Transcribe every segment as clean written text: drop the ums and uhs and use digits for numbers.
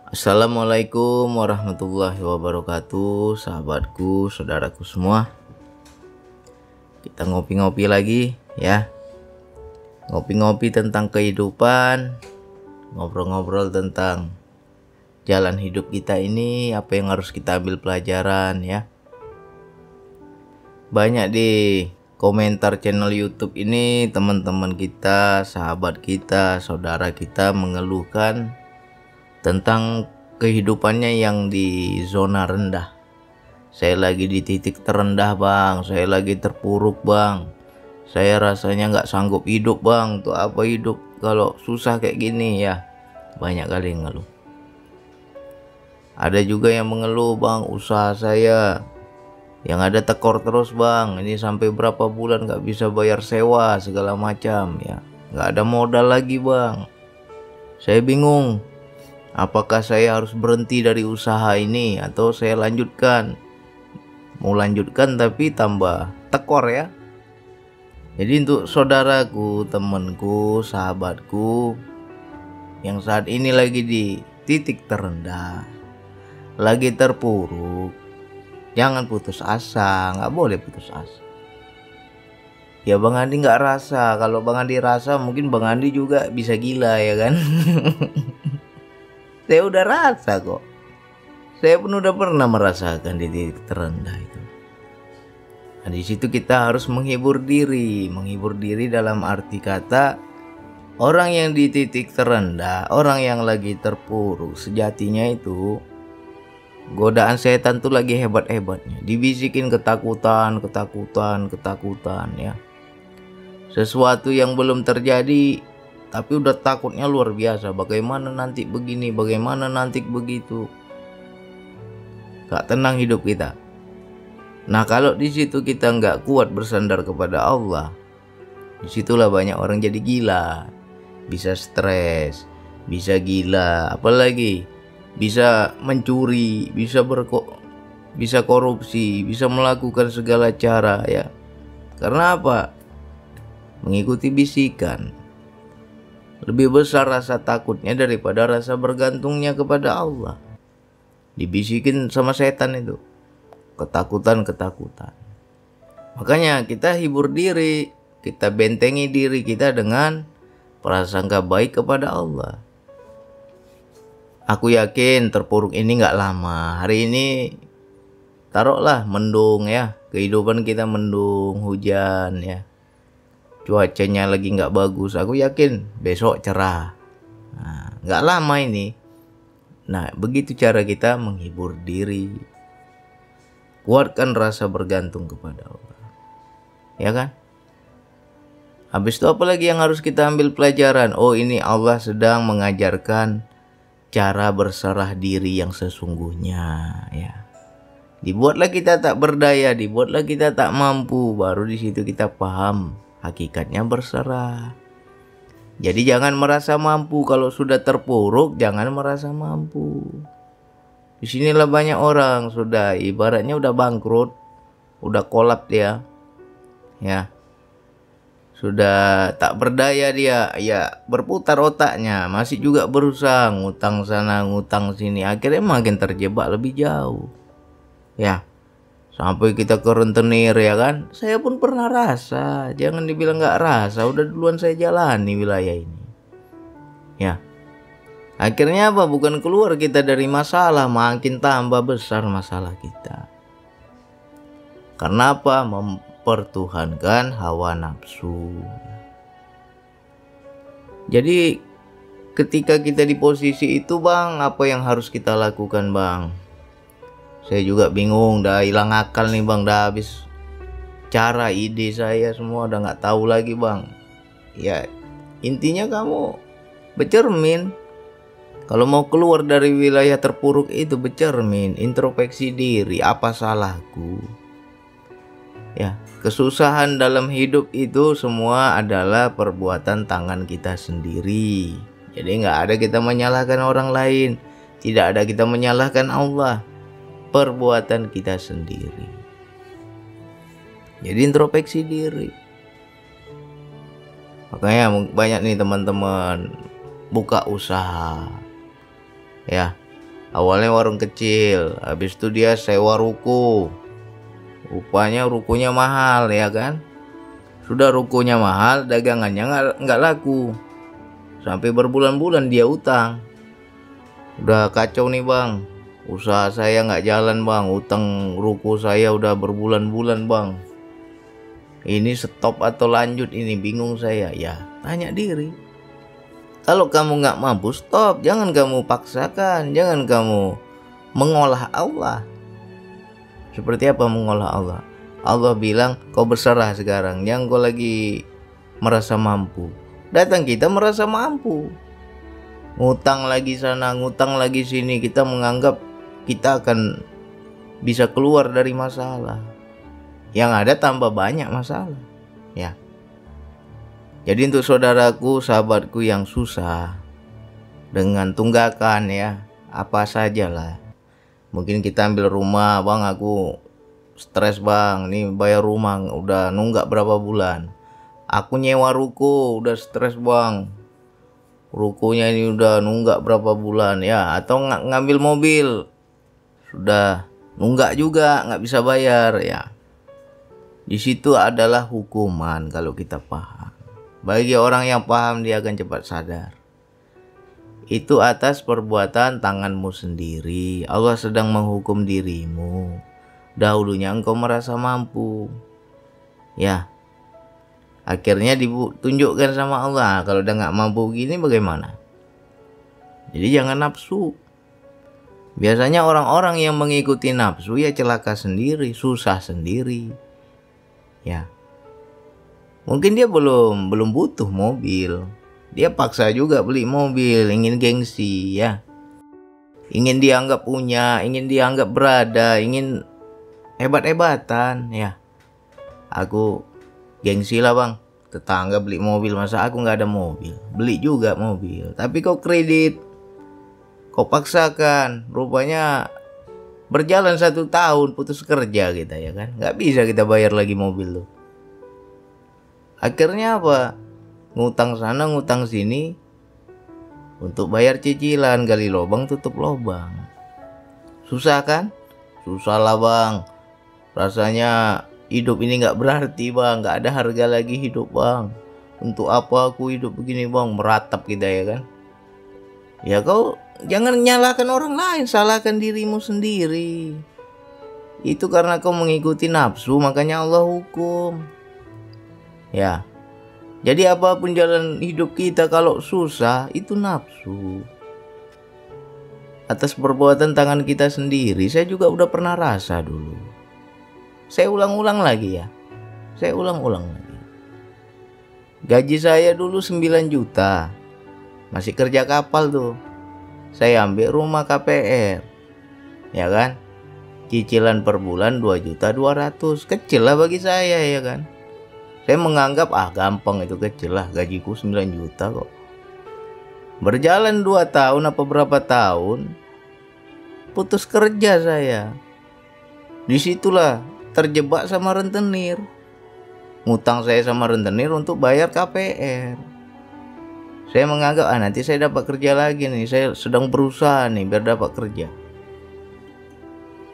Assalamualaikum warahmatullahi wabarakatuh, sahabatku, saudaraku semua. Kita ngopi-ngopi lagi ya. Ngopi-ngopi tentang kehidupan, ngobrol-ngobrol tentang jalan hidup kita ini, apa yang harus kita ambil pelajaran ya. Banyak di komentar channel YouTube ini teman-teman kita, sahabat kita, saudara kita mengeluhkan tentang kehidupannya yang di zona rendah. Saya lagi di titik terendah bang, saya lagi terpuruk bang, saya rasanya nggak sanggup hidup bang. Tuh apa hidup kalau susah kayak gini ya. Banyak kali yang ngeluh. Ada juga yang mengeluh, bang, usaha saya yang ada tekor terus bang, ini sampai berapa bulan nggak bisa bayar sewa segala macam ya, nggak ada modal lagi bang. Saya bingung, apakah saya harus berhenti dari usaha ini atau saya lanjutkan? Mau lanjutkan tapi tambah tekor ya. Jadi untuk saudaraku, temanku, sahabatku yang saat ini lagi di titik terendah, lagi terpuruk, jangan putus asa, nggak boleh putus asa. Ya Bang Andi nggak rasa, kalau Bang Andi rasa mungkin Bang Andi juga bisa gila ya kan. Saya udah rasa kok. Saya pun udah pernah merasakan di titik terendah itu. Nah, di situ kita harus menghibur diri dalam arti kata orang yang di titik terendah, orang yang lagi terpuruk, sejatinya itu godaan setan tuh lagi hebat-hebatnya. Dibisikin ketakutan ya. Sesuatu yang belum terjadi tapi udah takutnya luar biasa. Bagaimana nanti begini, bagaimana nanti begitu. Gak tenang hidup kita. Nah kalau di situ kita nggak kuat bersandar kepada Allah, disitulah banyak orang jadi gila, bisa stres, bisa gila, apalagi bisa mencuri, bisa korupsi, bisa melakukan segala cara ya. Karena apa? Mengikuti bisikan. Lebih besar rasa takutnya daripada rasa bergantungnya kepada Allah. Dibisikin sama setan itu ketakutan. Makanya kita hibur diri, kita bentengi diri kita dengan prasangka baik kepada Allah. Aku yakin terpuruk ini nggak lama. Hari ini taruhlah mendung ya, kehidupan kita mendung, hujan ya, cuacanya lagi nggak bagus. Aku yakin besok cerah. Nah, nggak lama ini. Nah, begitu cara kita menghibur diri. Kuatkan rasa bergantung kepada Allah. Ya kan? Habis itu apa lagi yang harus kita ambil pelajaran? Oh, ini Allah sedang mengajarkan cara berserah diri yang sesungguhnya ya. Dibuatlah kita tak berdaya, dibuatlah kita tak mampu, baru di situ kita paham hakikatnya berserah. Jadi jangan merasa mampu kalau sudah terpuruk, jangan merasa mampu. Disinilah banyak orang sudah ibaratnya udah bangkrut, udah kolap dia, ya, sudah tak berdaya dia, ya berputar otaknya, masih juga berusaha ngutang sana ngutang sini, akhirnya makin terjebak lebih jauh, ya. Sampai kita ke rentenir ya kan. Saya pun pernah rasa. Jangan dibilang nggak rasa. Udah duluan saya jalani wilayah ini. Ya. Akhirnya apa? Bukan keluar kita dari masalah. Makin tambah besar masalah kita. Karena apa? Mempertuhankan hawa nafsu. Jadi ketika kita di posisi itu bang, apa yang harus kita lakukan bang? Saya juga bingung, dah hilang akal nih bang, dah habis cara, ide saya semua udah nggak tahu lagi bang. Ya intinya kamu bercermin. Kalau mau keluar dari wilayah terpuruk itu bercermin, introspeksi diri, apa salahku? Ya, kesusahan dalam hidup itu semua adalah perbuatan tangan kita sendiri. Jadi nggak ada kita menyalahkan orang lain, tidak ada kita menyalahkan Allah. Perbuatan kita sendiri. Jadi introspeksi diri. Makanya banyak nih teman-teman buka usaha ya, Awalnya warung kecil, habis itu dia sewa ruko. Rupanya rukonya mahal ya kan. Sudah rukonya mahal, dagangannya nggak laku. Sampai berbulan-bulan dia utang. Udah kacau nih bang, usaha saya nggak jalan bang, utang ruko saya udah berbulan-bulan bang. Ini stop atau lanjut ini bingung saya. Ya tanya diri. Kalau kamu nggak mampu stop, jangan kamu paksakan, jangan kamu mengolah Allah. Seperti apa mengolah Allah? Allah bilang kau berserah sekarang, yang kau lagi merasa mampu. Datang kita merasa mampu. Ngutang lagi sana, ngutang lagi sini, kita menganggap kita akan bisa keluar dari masalah. Yang ada tambah banyak masalah. Ya. Jadi untuk saudaraku, sahabatku yang susah dengan tunggakan ya, apa sajalah. Mungkin kita ambil rumah, bang aku stres bang, nih bayar rumah udah nunggak berapa bulan. Aku nyewa ruko, udah stres bang, rukonya ini udah nunggak berapa bulan ya. Atau ngambil mobil, sudah nunggak juga, nggak bisa bayar ya. Di situ adalah hukuman kalau kita paham. Bagi orang yang paham dia akan cepat sadar. Itu atas perbuatan tanganmu sendiri. Allah sedang menghukum dirimu. Dahulunya engkau merasa mampu. Ya. Akhirnya ditunjukkan sama Allah. Kalau udah gak mampu gini bagaimana? Jadi jangan nafsu. Biasanya orang-orang yang mengikuti nafsu ya celaka sendiri, susah sendiri. Ya. Mungkin dia belum butuh mobil. Dia paksa juga beli mobil, ingin gengsi ya. Ingin dianggap punya, ingin dianggap berada, ingin hebat-hebatan ya. Aku gengsi lah bang, tetangga beli mobil, masa aku nggak ada mobil? Beli juga mobil, tapi kau kredit, kau paksakan. Rupanya berjalan 1 tahun putus kerja kita ya kan. Nggak bisa kita bayar lagi mobil tuh. Akhirnya apa? Ngutang sana, ngutang sini untuk bayar cicilan, gali lubang, tutup lubang. Susah kan? Susah lah bang. Rasanya hidup ini gak berarti bang, gak ada harga lagi hidup bang. Untuk apa aku hidup begini bang? Meratap kita ya kan? Ya kau jangan nyalahkan orang lain, salahkan dirimu sendiri. Itu karena kau mengikuti nafsu, makanya Allah hukum. Ya. Jadi apapun jalan hidup kita kalau susah itu nafsu. Atas perbuatan tangan kita sendiri, saya juga udah pernah rasa dulu. Saya ulang-ulang lagi ya. Saya ulang-ulang lagi. Gaji saya dulu 9 juta. Masih kerja kapal tuh. Saya ambil rumah KPR. Ya kan? Cicilan per bulan 2.200.000. Kecil lah bagi saya ya kan. Saya menganggap gampang, itu kecil lah, gajiku 9 juta kok. Berjalan 2 tahun apa berapa tahun, putus kerja saya. Disitulah terjebak sama rentenir. Ngutang saya sama rentenir untuk bayar KPR. Saya menganggap nanti saya dapat kerja lagi nih, saya sedang berusaha nih biar dapat kerja.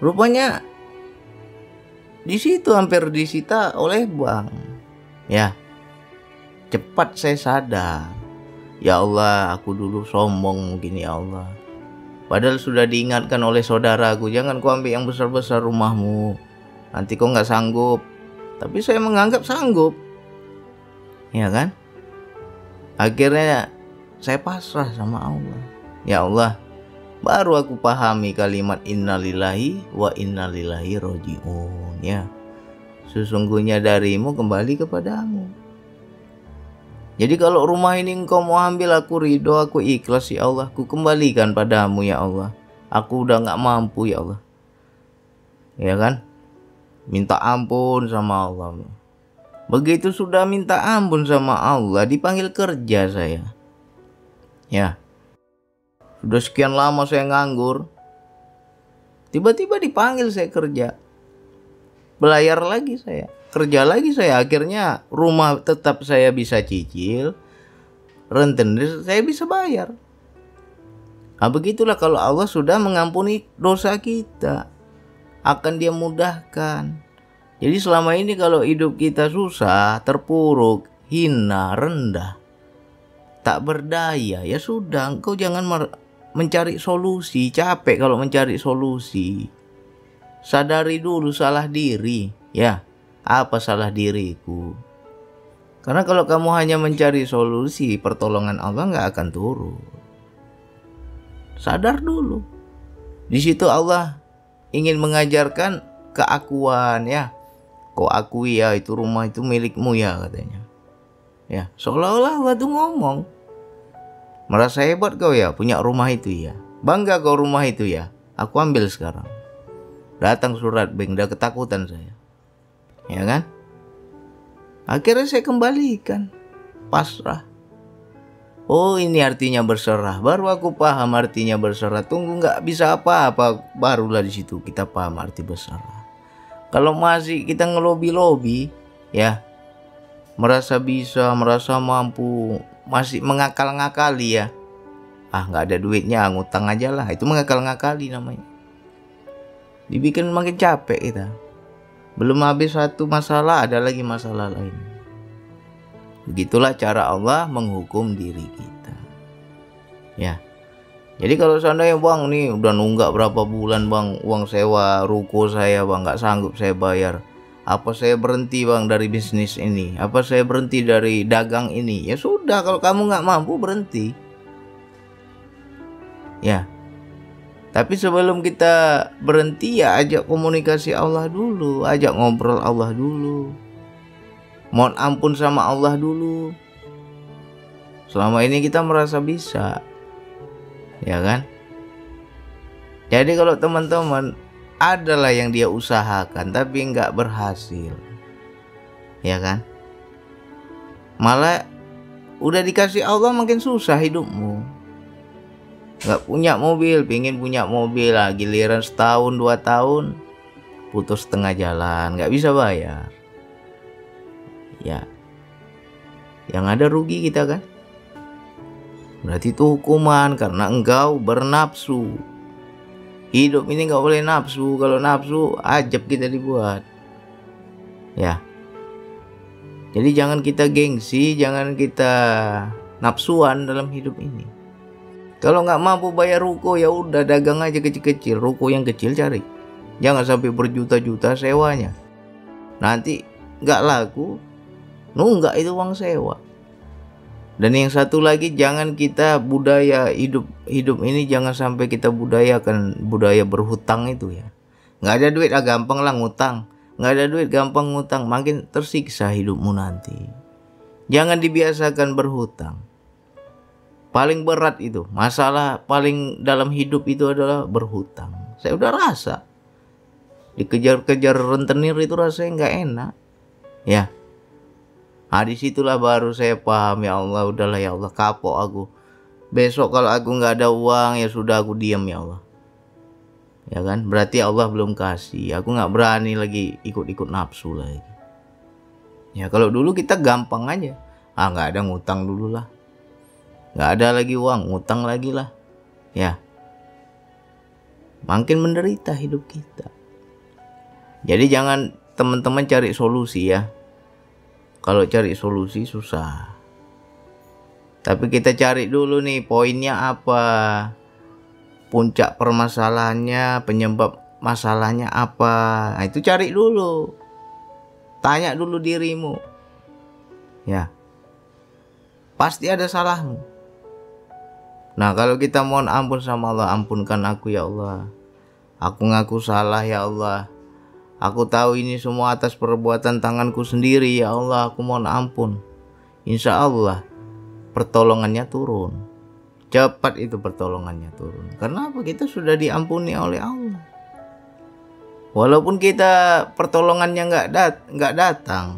Rupanya di situ hampir disita oleh bank. Ya, cepat saya sadar. Ya Allah, aku dulu sombong mungkin ya Allah. Padahal sudah diingatkan oleh saudaraku, jangan kau ambil yang besar-besar rumahmu, nanti kau nggak sanggup. Tapi saya menganggap sanggup. Ya kan? Akhirnya saya pasrah sama Allah. Ya Allah, baru aku pahami kalimat innalillahi wa innalillahi roji'un. Ya. Sesungguhnya darimu kembali kepadamu. Jadi kalau rumah ini engkau mau ambil, aku ridho, aku ikhlas ya Allah. Aku kembalikan padamu ya Allah. Aku udah gak mampu ya Allah. Ya kan? Minta ampun sama Allah. Begitu sudah minta ampun sama Allah, dipanggil kerja saya. Ya. Sudah sekian lama saya nganggur. Tiba-tiba dipanggil saya kerja. Belayar lagi saya, kerja lagi saya. Akhirnya rumah tetap saya bisa cicil, rentenir saya bisa bayar. Nah, begitulah kalau Allah sudah mengampuni dosa kita, akan Dia mudahkan. Jadi selama ini kalau hidup kita susah, terpuruk, hina, rendah, tak berdaya, ya sudah, engkau jangan mencari solusi. Capek kalau mencari solusi. Sadari dulu salah diri, ya. Apa salah diriku? Karena kalau kamu hanya mencari solusi, pertolongan Allah nggak akan turun. Sadar dulu. Di situ Allah ingin mengajarkan keakuan, ya. Kau akui ya itu rumah itu milikmu ya, katanya. Ya, seolah-olah Allah tuh ngomong. Merasa hebat kau ya punya rumah itu ya. Bangga kau rumah itu ya. Aku ambil sekarang. Datang surat bank, udah ketakutan saya. Ya kan? Akhirnya saya kembalikan. Pasrah. Oh, ini artinya berserah. Baru aku paham artinya berserah. Tunggu nggak bisa apa-apa, barulah di situ kita paham arti berserah. Kalau masih kita ngelobi-lobi, ya, merasa bisa, merasa mampu, masih mengakal-ngakali ya. Ah, nggak ada duitnya, ngutang aja lah. Itu mengakal-ngakali namanya. Dibikin makin capek kita. Belum habis satu masalah, ada lagi masalah lain. Begitulah cara Allah menghukum diri kita. Ya. Jadi kalau seandainya bang nih udah nunggak berapa bulan bang uang sewa ruko saya bang, nggak sanggup saya bayar. Apa saya berhenti bang dari bisnis ini? Apa saya berhenti dari dagang ini? Ya sudah, kalau kamu nggak mampu berhenti. Ya. Tapi sebelum kita berhenti ya ajak komunikasi Allah dulu, ajak ngobrol Allah dulu. Mohon ampun sama Allah dulu. Selama ini kita merasa bisa. Ya kan? Jadi kalau teman-teman adalah yang dia usahakan tapi nggak berhasil. Ya kan? Malah udah dikasih Allah makin susah hidupmu. Nggak punya mobil, pingin punya mobil lah, giliran setahun 2 tahun putus tengah jalan, nggak bisa bayar. Ya, yang ada rugi kita kan. Berarti itu hukuman karena engkau bernafsu. Hidup ini nggak boleh nafsu. Kalau nafsu ajab kita dibuat. Ya. Jadi jangan kita gengsi, jangan kita nafsuan dalam hidup ini. Kalau nggak mampu bayar ruko ya udah dagang aja kecil-kecil, ruko yang kecil cari. Jangan sampai berjuta-juta sewanya. Nanti nggak laku, nunggak itu uang sewa. Dan yang satu lagi, jangan kita budaya hidup ini jangan sampai kita budayakan budaya berhutang itu ya. Nggak ada duit gampang lah ngutang, nggak ada duit gampang ngutang, makin tersiksa hidupmu nanti. Jangan dibiasakan berhutang. Paling berat itu, masalah paling dalam hidup itu adalah berhutang. Saya udah rasa dikejar-kejar rentenir itu rasanya nggak enak, ya. Nah disitulah baru saya paham, ya Allah, udahlah ya Allah, kapok aku. Besok kalau aku nggak ada uang ya sudah, aku diam ya Allah. Ya kan, berarti Allah belum kasih. Aku nggak berani lagi ikut-ikut nafsu lagi. Ya kalau dulu kita gampang aja, nggak ada ngutang dulu lah. Nggak ada lagi uang, ngutang lagi lah. Ya. Makin menderita hidup kita. Jadi jangan teman-teman cari solusi ya. Kalau cari solusi susah. Tapi kita cari dulu nih poinnya apa. Puncak permasalahannya, penyebab masalahnya apa. Nah, itu cari dulu. Tanya dulu dirimu. Ya. Pasti ada salahmu. Nah kalau kita mohon ampun sama Allah, ampunkan aku ya Allah. Aku ngaku salah ya Allah. Aku tahu ini semua atas perbuatan tanganku sendiri ya Allah. Aku mohon ampun. Insya Allah pertolongannya turun. Cepat itu pertolongannya turun. Karena apa? Kita sudah diampuni oleh Allah. Walaupun kita pertolongannya nggak datang,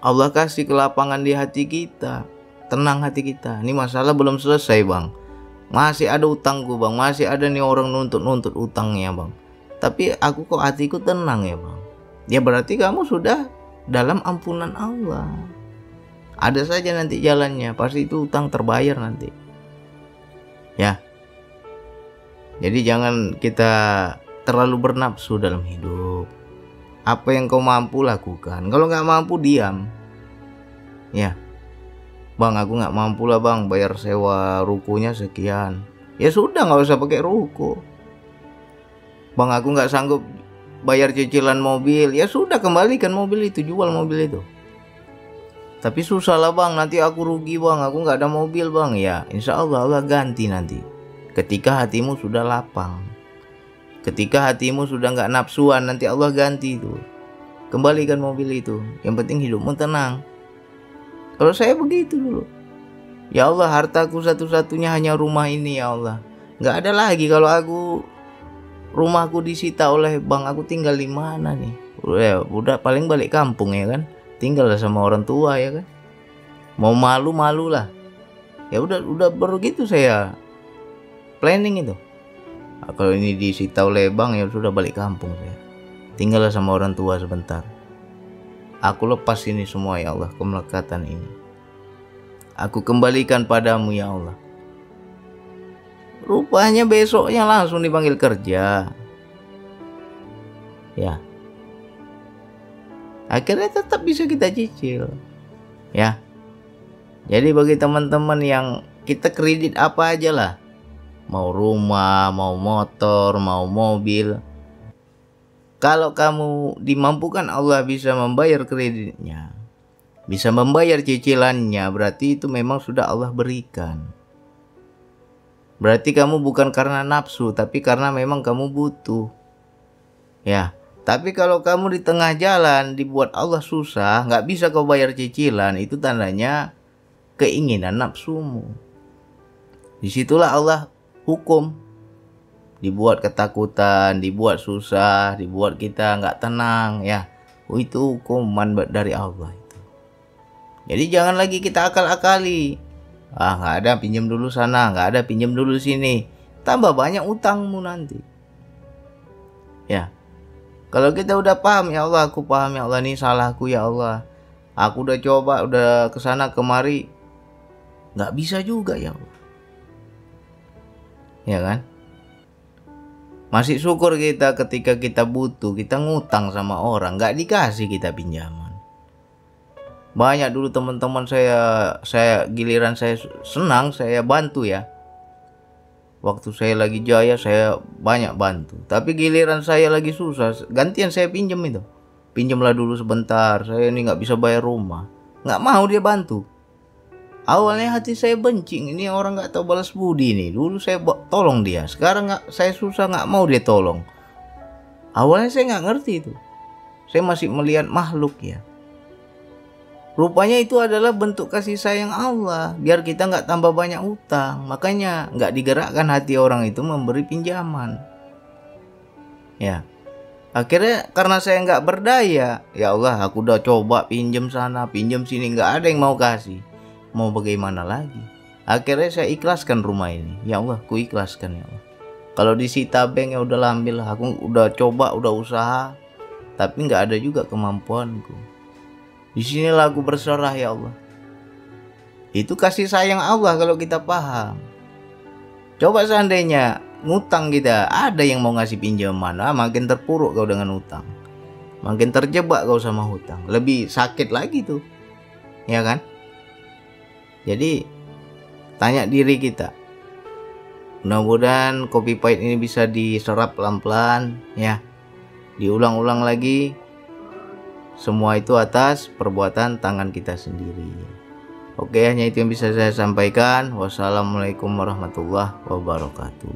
Allah kasih kelapangan di hati kita. Tenang hati kita. Ini masalah belum selesai bang. Masih ada utangku bang. Masih ada nih orang nuntut utangnya bang. Tapi aku kok hatiku tenang ya bang. Ya berarti kamu sudah dalam ampunan Allah. Ada saja nanti jalannya. Pasti itu utang terbayar nanti. Ya. Jadi jangan kita terlalu bernafsu dalam hidup. Apa yang kau mampu lakukan. Kalau nggak mampu diam. Ya, bang aku nggak mampu lah bang, bayar sewa rukonya sekian. Ya sudah, nggak usah pakai ruko. Bang aku nggak sanggup bayar cicilan mobil. Ya sudah, kembalikan mobil itu, jual mobil itu. Tapi susah lah bang, nanti aku rugi bang, aku nggak ada mobil bang. Ya insya Allah Allah ganti nanti. Ketika hatimu sudah lapang, ketika hatimu sudah nggak nafsuan, nanti Allah ganti itu. Kembalikan mobil itu. Yang penting hidupmu tenang. Kalau saya begitu dulu. Ya Allah, hartaku satu-satunya hanya rumah ini ya Allah. Nggak ada lagi. Kalau rumahku disita oleh bank, aku tinggal di mana nih? Udah paling balik kampung ya kan. Tinggal sama orang tua ya kan. Mau malu lah. Ya udah baru gitu saya planning itu. Kalau ini disita oleh bank, ya sudah balik kampung saya. Tinggal sama orang tua sebentar. Aku lepas ini semua ya Allah, kemelekatan ini. Aku kembalikan padamu ya Allah. Rupanya besoknya langsung dipanggil kerja. Ya. Akhirnya tetap bisa kita cicil. Ya. Jadi bagi teman-teman yang kita kredit apa aja lah. Mau rumah, mau motor, mau mobil. Kalau kamu dimampukan Allah bisa membayar kreditnya, bisa membayar cicilannya, berarti itu memang sudah Allah berikan. Berarti kamu bukan karena nafsu, tapi karena memang kamu butuh. Ya. Tapi kalau kamu di tengah jalan dibuat Allah susah, nggak bisa kau bayar cicilan, itu tandanya keinginan nafsumu. Disitulah Allah hukum. Dibuat ketakutan, dibuat susah, dibuat kita nggak tenang ya. Itu hukuman dari Allah itu. Jadi jangan lagi kita akal-akali. Nggak ada, pinjam dulu sana, nggak ada, pinjam dulu sini. Tambah banyak utangmu nanti. Ya. Kalau kita udah paham, ya Allah aku paham ya Allah, ini salahku ya Allah. Aku udah coba, udah kesana kemari, nggak bisa juga ya Allah. Ya kan? Masih syukur kita ketika kita butuh, kita ngutang sama orang, nggak dikasih kita pinjaman. Banyak dulu teman-teman saya giliran saya senang, saya bantu ya. Waktu saya lagi jaya saya banyak bantu. Tapi giliran saya lagi susah, gantian saya pinjam itu. Pinjamlah dulu sebentar, saya ini nggak bisa bayar rumah. Nggak mau dia bantu. Awalnya hati saya benci, ini orang nggak tahu balas budi nih. Dulu saya tolong dia, sekarang saya susah nggak mau dia tolong. Awalnya saya nggak ngerti itu. Saya masih melihat makhluk ya. Rupanya itu adalah bentuk kasih sayang Allah, biar kita nggak tambah banyak utang. Makanya nggak digerakkan hati orang itu memberi pinjaman. Ya, akhirnya karena saya nggak berdaya, ya Allah aku udah coba pinjam sana, pinjam sini, nggak ada yang mau kasih. Mau bagaimana lagi? Akhirnya saya ikhlaskan rumah ini. Ya Allah, ku ikhlaskan ya Allah. Kalau disita bank ya udah ambil, aku udah coba, udah usaha, tapi nggak ada juga kemampuanku. Disinilah aku berserah ya Allah. Itu kasih sayang Allah kalau kita paham. Coba seandainya ngutang kita, ada yang mau ngasih pinjaman, makin terpuruk kau dengan utang. Makin terjebak kau sama hutang. Lebih sakit lagi tuh. Ya kan? Jadi tanya diri kita. Mudah-mudahan kopi pahit ini bisa diserap pelan-pelan ya. Diulang-ulang lagi. Semua itu atas perbuatan tangan kita sendiri. Oke, hanya itu yang bisa saya sampaikan. Wassalamualaikum warahmatullahi wabarakatuh.